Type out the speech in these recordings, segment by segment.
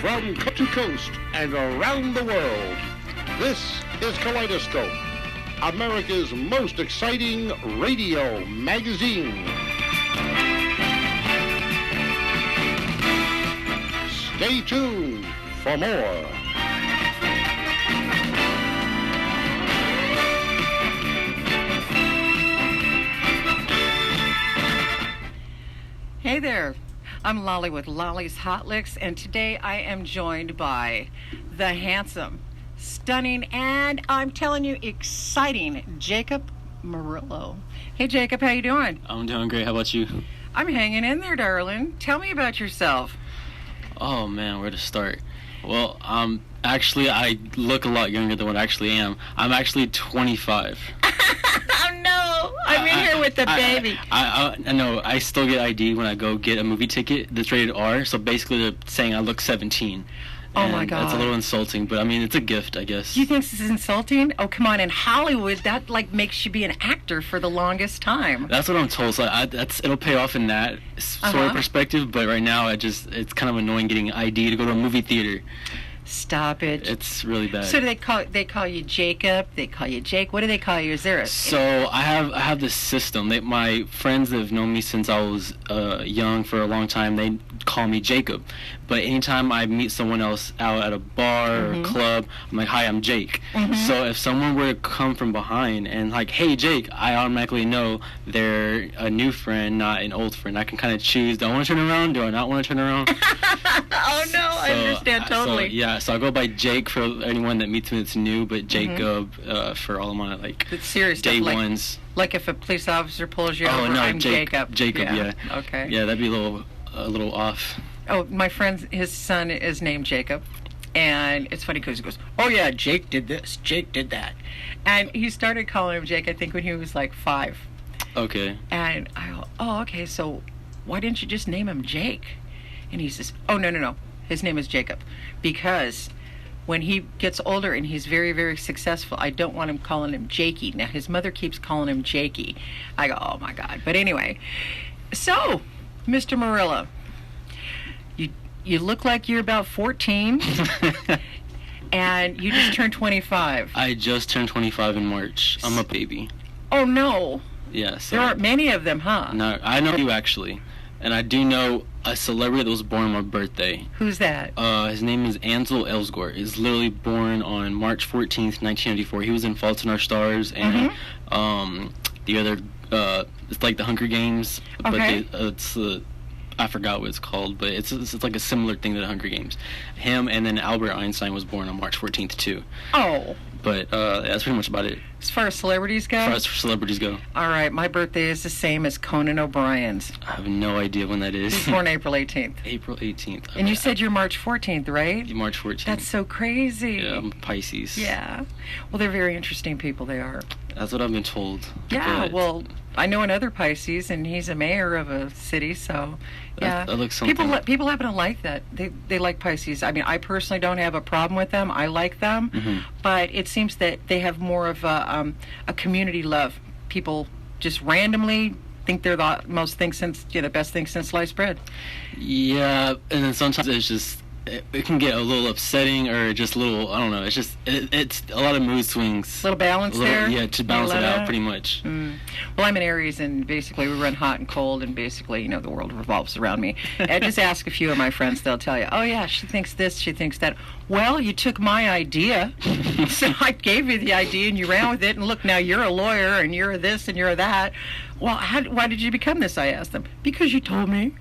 From coast to coast and around the world, this is Kaleidoscope, America's most exciting radio magazine. Stay tuned for more. Hey there, I'm Lolly with Lolly's Hot Licks, and today I am joined by the handsome, stunning, and I'm telling you, exciting Jacob Murillo. Hey Jacob, how you doing? I'm doing great. How about you? I'm hanging in there, darling. Tell me about yourself. Oh man, where to start? Well, actually, I look a lot younger than what I actually am. I'm actually 25. Oh no, I'm in here with the baby. I know. I still get ID when I go get a movie ticket that's rated R. So basically, they're saying I look 17. Oh my God. That's a little insulting, but I mean, it's a gift, I guess. You think this is insulting? Oh, come on. In Hollywood, that like makes you be an actor for the longest time. That's what I'm told. So it'll pay off in that sort of perspective. But right now, it's kind of annoying getting ID to go to a movie theater. Stop it. It's really bad. So do they call you Jacob? They call you Jake? What do they call you? Is there a... So I have this system. My friends that have known me since I was young for a long time, they call me Jacob. But anytime I meet someone else out at a bar or a club, I'm like, hi, I'm Jake. So if someone were to come from behind and like, hey, Jake, I automatically know they're a new friend, not an old friend. I can kind of choose, do I want to turn around? Do I not want to turn around? Oh, no, I understand totally. So I go by Jake for anyone that meets me that's new, but Jacob for all of my, like, serious day stuff, ones. Like if a police officer pulls you over, no, I'm Jacob. Jacob, yeah. Okay. Yeah, that'd be a little off. Oh, my friend, his son is named Jacob. And it's funny because he goes, oh, yeah, Jake did this, Jake did that. And he started calling him Jake, I think, when he was like 5. Okay. And I go, oh, okay, so why didn't you just name him Jake? And he says, oh, no. His name is Jacob. Because when he gets older and he's very, very successful, I don't want him calling him Jakey. Now, his mother keeps calling him Jakey. I go, oh, my God. But anyway, so, Mr. Murillo, you look like you're about 14, and you just turned 25. I just turned 25 in March. I'm a baby. Oh, no. Yeah. So there aren't many of them, huh? No, I know you, actually. And I do know a celebrity that was born on my birthday. Who's that? His name is Ansel Elgort. He's literally born on March 14th, 1994. He was in Fault in Our Stars and the other, it's like the Hunger Games. Okay. But I forgot what it's called, but it's like a similar thing to the Hunger Games. Him and then Albert Einstein was born on March 14th too. Oh. But that's pretty much about it. As far as celebrities go? As far as celebrities go. All right, my birthday is the same as Conan O'Brien's. I have no idea when that is. He's born April 18th. April 18th. And you said you're March 14th, right? March 14th. That's so crazy. Yeah, I'm Pisces. Yeah. Well, they're very interesting people, they are. That's what I've been told. Yeah, but well, I know another Pisces, and he's a mayor of a city, so... Yeah, that looks something. People happen to like that. They like Pisces. I mean, I personally don't have a problem with them. I like them, but it seems that they have more of a community love. People just randomly think they're the the best thing since sliced bread. Yeah, and then sometimes it's just it can get a little upsetting or just a little, I don't know, it's just it's a lot of mood swings. A little balance there? Yeah, to balance it out pretty much. Well, I'm an Aries, and basically we run hot and cold, and basically, the world revolves around me. I just ask a few of my friends, they'll tell you, oh yeah, she thinks this, she thinks that. Well, you took my idea, so I gave you the idea and you ran with it, and look, now you're a lawyer and you're this and you're that. Well, why did you become this, I asked them. Because you told me.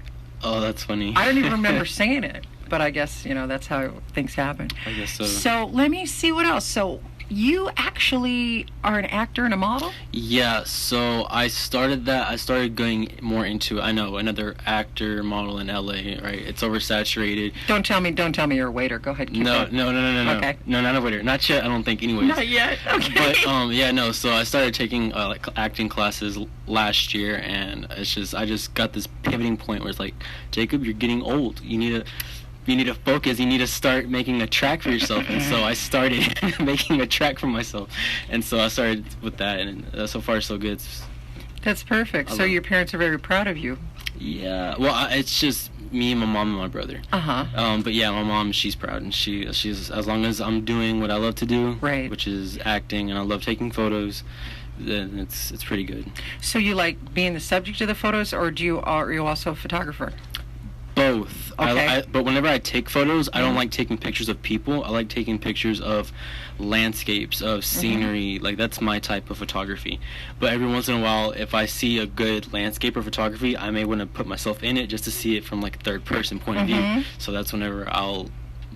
Oh, that's funny. I don't even remember saying it. But I guess, that's how things happen. I guess so. So let me see what else. So you actually are an actor and a model? Yeah, so I started that. I started going more into, I know, another actor, model in LA, right? It's oversaturated. Don't tell me you're a waiter. Go ahead. No. Okay. No, not a waiter. Not yet, I don't think, anyways. Not yet, okay. But, so I started taking acting classes last year, and I just got this pivoting point where it's like, Jacob, you're getting old. You need to focus. You need to start making a track for yourself. And so I started making a track for myself. And so I started with that, and so far so good. That's perfect. So your parents are very proud of you. Yeah. Well, it's just me, my mom, and my brother. But yeah, my mom, she's proud, and she's as long as I'm doing what I love to do, right, which is acting, and I love taking photos, then it's pretty good. So you like being the subject of the photos, or are you also a photographer? Both. Okay. But whenever I take photos, I don't like taking pictures of people. I like taking pictures of landscapes, of scenery. Like, that's my type of photography. But every once in a while, if I see a good landscape or photography, I may want to put myself in it just to see it from like a third person point of view. So that's whenever I'll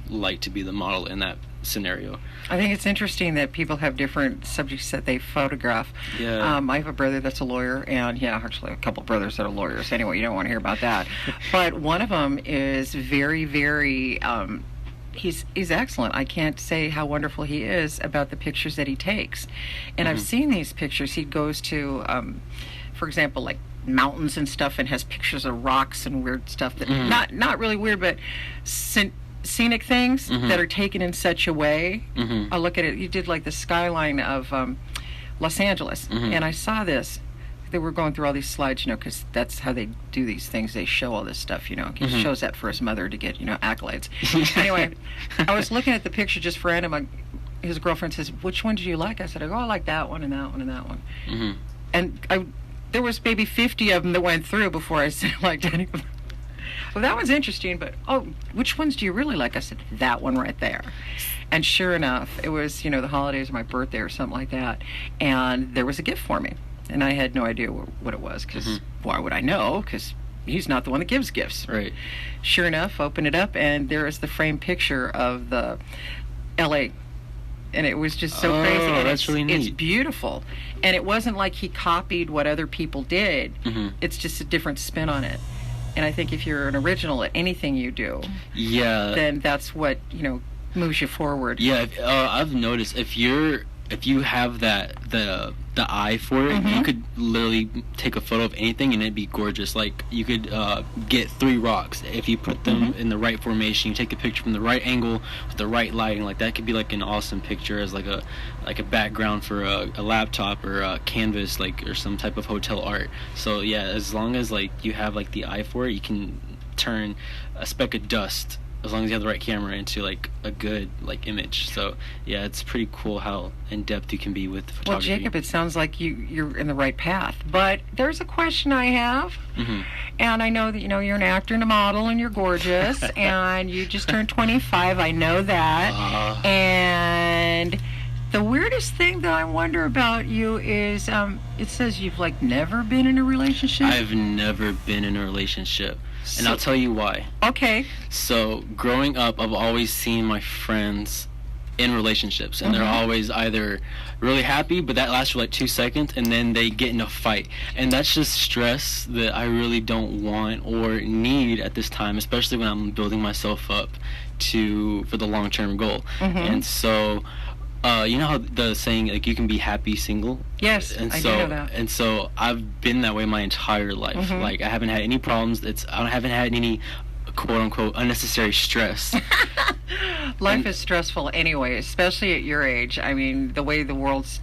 like to be the model in that scenario. I think it's interesting that people have different subjects that they photograph. Yeah. I have a brother that's a lawyer, and actually a couple brothers that are lawyers. Anyway, you don't want to hear about that. But one of them is very, very. He's excellent. I can't say how wonderful he is about the pictures that he takes, and I've seen these pictures. He goes to, for example, like mountains and stuff, and has pictures of rocks and weird stuff that not really weird, but scenic things that are taken in such a way. I look at it. You did like the skyline of Los Angeles, and I saw this. They were going through all these slides, because that's how they do these things. They show all this stuff, He shows that for his mother to get, accolades. Anyway, I was looking at the picture just for random. His girlfriend says, "Which one did you like?" I said, "I like that one and that one and that one." And there was maybe 50 of them that went through before I said I liked any of them. Well, that one's interesting, but, which ones do you really like? I said, that one right there. And sure enough, it was, the holidays or my birthday or something like that, and there was a gift for me. And I had no idea what it was, because why would I know? Because he's not the one that gives gifts. Right. Sure enough, open it up, and there is the framed picture of the L.A., and it was just so crazy. And that's really neat. It's beautiful. And it wasn't like he copied what other people did. It's just a different spin on it. And I think if you're an original at anything you do, then that's what moves you forward. Yeah, I've noticed if you have the eye for it, you could literally take a photo of anything and it'd be gorgeous. Like, you could get 3 rocks if you put them in the right formation. You take a picture from the right angle with the right lighting. Like, that could be like an awesome picture as like a background for a laptop or a canvas, or some type of hotel art. So yeah, as long as like you have like the eye for it, you can turn a speck of dust, as long as you have the right camera, into like a good like image. So yeah, it's pretty cool how in depth you can be with photography. Well, Jacob, it sounds like you're in the right path. But there's a question I have, and I know that you're an actor and a model, and you're gorgeous, and you just turned 25. I know that, and the weirdest thing that I wonder about you is it says you've like never been in a relationship. I've never been in a relationship. And I'll tell you why. Okay. So, growing up, I've always seen my friends in relationships, and they're always either really happy, but that lasts for like 2 seconds, and then they get in a fight. And that's just stress that I really don't want or need at this time, especially when I'm building myself up for the long-term goal. And so, you know how the saying, like, you can be happy single? Yes, and I so, do know that. And so I've been that way my entire life. Like, I haven't had any problems. I haven't had any quote-unquote unnecessary stress. Life is stressful anyway, especially at your age. I mean, the way the world's,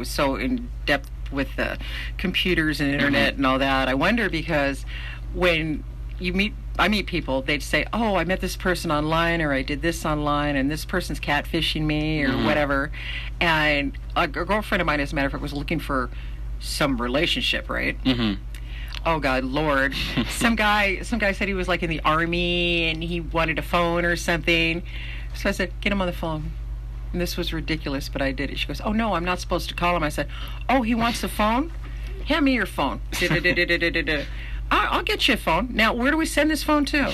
so in depth with the computers and internet and all that. I wonder, because when I meet people, they'd say, "Oh, I met this person online, or I did this online, and this person's catfishing me," or whatever. And a girlfriend of mine, as a matter of fact, was looking for some relationship, right? Oh God, Lord! Some guy said he was like in the army and he wanted a phone or something. So I said, "Get him on the phone." And this was ridiculous, but I did it. She goes, "Oh no, I'm not supposed to call him." I said, "Oh, he wants the phone? Hand me your phone." I'll get you a phone. Now, where do we send this phone to?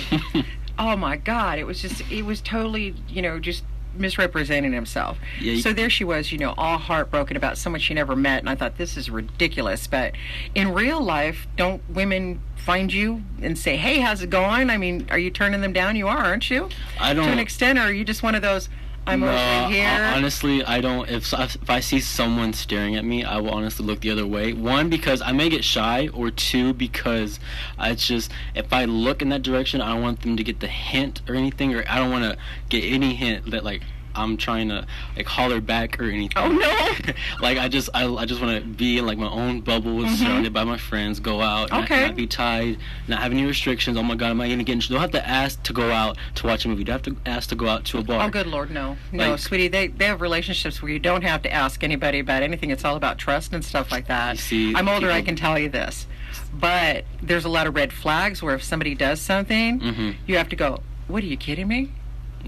Oh my God, it was totally, just misrepresenting himself. Yeah, so there she was, all heartbroken about someone she never met, and I thought, this is ridiculous. But in real life, don't women find you and say, "Hey, how's it going?" I mean, are you turning them down? You are, aren't you? I don't. To an extent, or are you just one of those, "I'm over here"? Honestly, I don't. If I see someone staring at me, I will honestly look the other way. 1, because I may get shy, or 2, because if I look in that direction, I don't want them to get the hint or anything, or I don't want to get any hint that, like, I'm trying to like holler back or anything. Oh no. Like I just want to be in like my own bubble, surrounded by my friends, go out, not be tied, not have any restrictions. Oh my God, am I gonna get in? Don't have to ask to go out to watch a movie. Don't have to ask to go out to a bar. Oh good Lord, no, like, sweetie. They have relationships where you don't have to ask anybody about anything. It's all about trust and stuff like that. You see, I'm older, I can tell you this, but there's a lot of red flags where if somebody does something, you have to go, what, are you kidding me?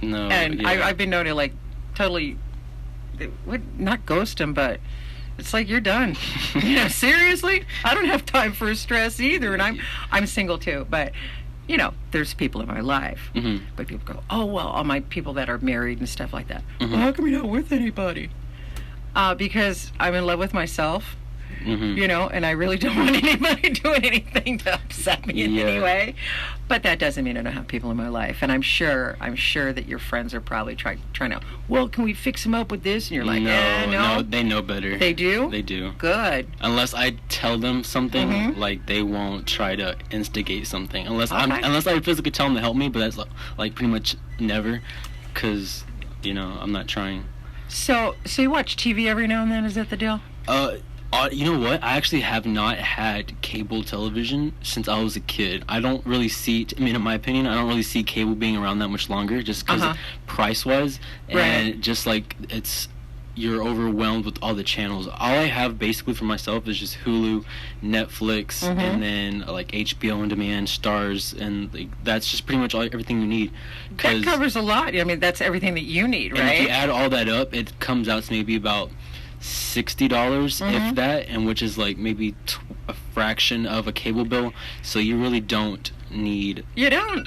No. And I've been known to like totally, not ghost them, but it's like, you're done. You know, seriously? I don't have time for stress either, and I'm single too, but you know, there's people in my life. But people go, oh well, all my people that are married and stuff like that. Well, how come you're not with anybody? Because I'm in love with myself. You know, and I really don't want anybody doing anything to upset me in any way. But that doesn't mean I don't have people in my life. And I'm sure that your friends are probably trying to, well, can we fix him up with this? And you're like, no, they know better. They do? They do. Good. Unless I tell them something, like they won't try to instigate something. Unless I physically tell them to help me, but that's like pretty much never, because you know I'm not trying. So you watch TV every now and then? Is that the deal? You know what? I actually have not had cable television since I was a kid. I don't really see, I mean, in my opinion, I don't really see cable being around that much longer just because price-wise. And just like, you're overwhelmed with all the channels. All I have basically for myself is just Hulu, Netflix, and then like HBO On Demand, Stars, and like, that's just pretty much everything you need. That covers a lot. I mean, that's everything that you need, right? And if you add all that up, it comes out to maybe about $60 if that, and which is like maybe a fraction of a cable bill. So you really don't need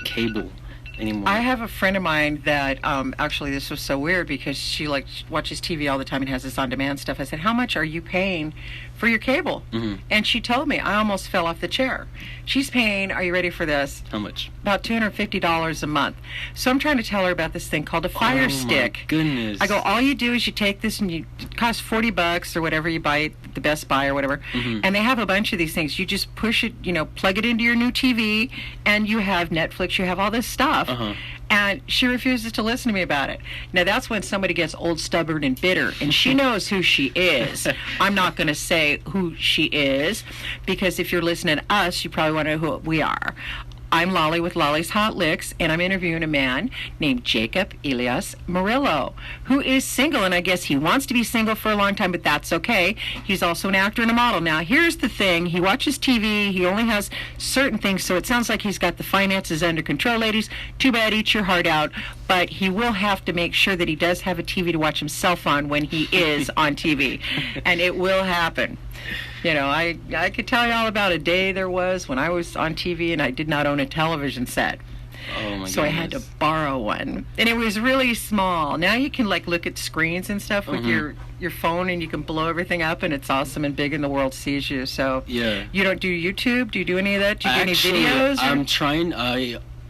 cable anymore. I have a friend of mine that actually, this was so weird because she like watches TV all the time and has this on-demand stuff. I said, how much are you paying for your cable? And she told me, I almost fell off the chair. She's paying, are you ready for this? How much? About $250 a month. So I'm trying to tell her about this thing called a Fire Stick. My goodness. I go, all you do is you take this and it costs $40 or whatever you buy at the Best Buy or whatever. And they have a bunch of these things. You just push it, you know, plug it into your new TV, and you have Netflix, you have all this stuff. And she refuses to listen to me about it. Now, that's when somebody gets old, stubborn, and bitter, and she knows who she is. I'm not going to say who she is, because if you're listening to us, you probably want to know who we are. I'm Lolly with Lolly's Hot Licks, and I'm interviewing a man named Jacob Elias Murillo, who is single, and I guess he wants to be single for a long time, but that's okay. He's also an actor and a model. Now, here's the thing. He watches TV. He only has certain things, so it sounds like he's got the finances under control, ladies. Too bad, eat your heart out. But he will have to make sure that he does have a TV to watch himself on when he is on TV, and it will happen. You know, I could tell you all about a day there was when I was on TV and I did not own a television set. Oh my so goodness. I had to borrow one, and it was really small. Now you can like look at screens and stuff with your phone, and you can blow everything up, and it's awesome and big, and the world sees you. So you don't do YouTube? Do you do any of that? Do you do any videos?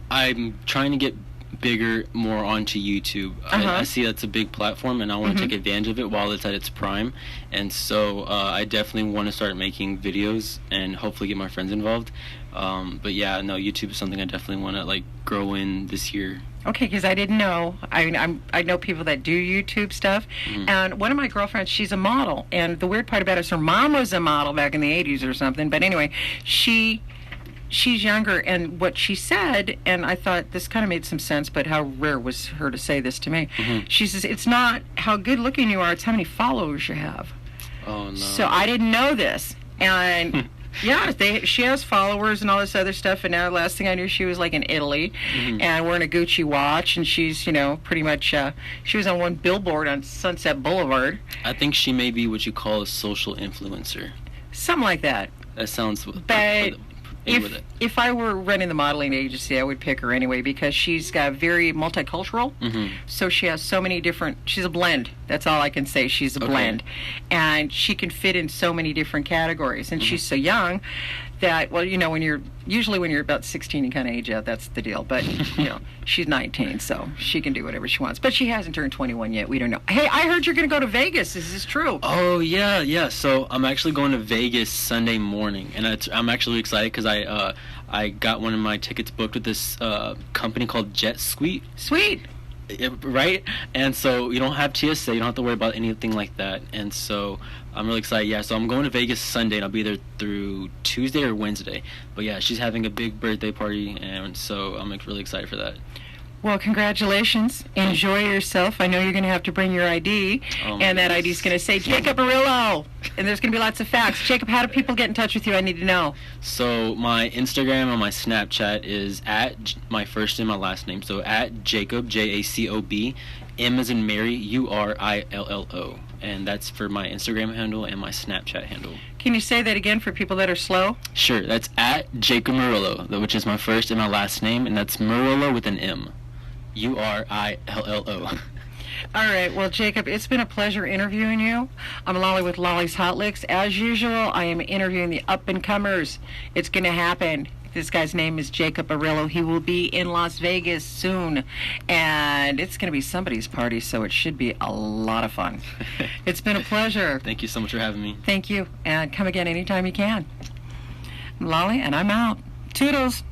I'm trying to get bigger more onto YouTube. I see that's a big platform, and I want to take advantage of it while it's at its prime. And so I definitely want to start making videos and hopefully get my friends involved. But yeah, no, YouTube is something I definitely want to like grow in this year. Okay, because I didn't know. I mean, I know people that do YouTube stuff, and one of my girlfriends, she's a model, and the weird part about it is her mom was a model back in the 80s or something. But anyway, she's younger, and what she said, and I thought this kind of made some sense, but how rare was her to say this to me. She says, it's not how good looking you are, it's how many followers you have. Oh, no. So I didn't know this. And yeah, she has followers and all this other stuff, and now last thing I knew, she was like in Italy and wearing a Gucci watch, and she's, you know, pretty much, she was on one billboard on Sunset Boulevard. I think she may be what you call a social influencer. Something like that. That sounds... But... If I were running the modeling agency, I would pick her anyway, because she's got very multicultural. So she has so many different, she's a blend. That's all I can say. She's a blend. And she can fit in so many different categories. And she's so young that, well, you know, when you're about 16, you kind of age out. That's the deal. But, you know, she's 19, so she can do whatever she wants. But she hasn't turned 21 yet. We don't know. Hey, I heard you're going to go to Vegas. Is this true? Oh, yeah. So I'm actually going to Vegas Sunday morning. And I'm actually excited because I got one of my tickets booked with this company called Jet Suite. Sweet. Right? And so you don't have TSA, you don't have to worry about anything like that. And so I'm really excited. Yeah, so I'm going to Vegas Sunday, and I'll be there through Tuesday or Wednesday. But yeah, she's having a big birthday party, and so I'm really excited for that. Well, congratulations. Enjoy yourself. I know you're going to have to bring your ID, and that ID is going to say Jacob Arillo, and there's going to be lots of facts. Jacob, how do people get in touch with you? I need to know. So my Instagram and my Snapchat is at my first and my last name. So at Jacob, Jacob, M as in Mary, Urillo. And that's for my Instagram handle and my Snapchat handle. Can you say that again for people that are slow? Sure, that's at Jacob Murillo, which is my first and my last name, and that's Murillo with an M. Urillo. All right. Well, Jacob, it's been a pleasure interviewing you. I'm Lolly with Lolly's Hot Licks. As usual, I am interviewing the up-and-comers. It's going to happen. This guy's name is Jacob Arillo. He will be in Las Vegas soon, and it's going to be somebody's party, so it should be a lot of fun. It's been a pleasure. Thank you so much for having me. Thank you, and come again anytime you can. I'm Lolly, and I'm out. Toodles.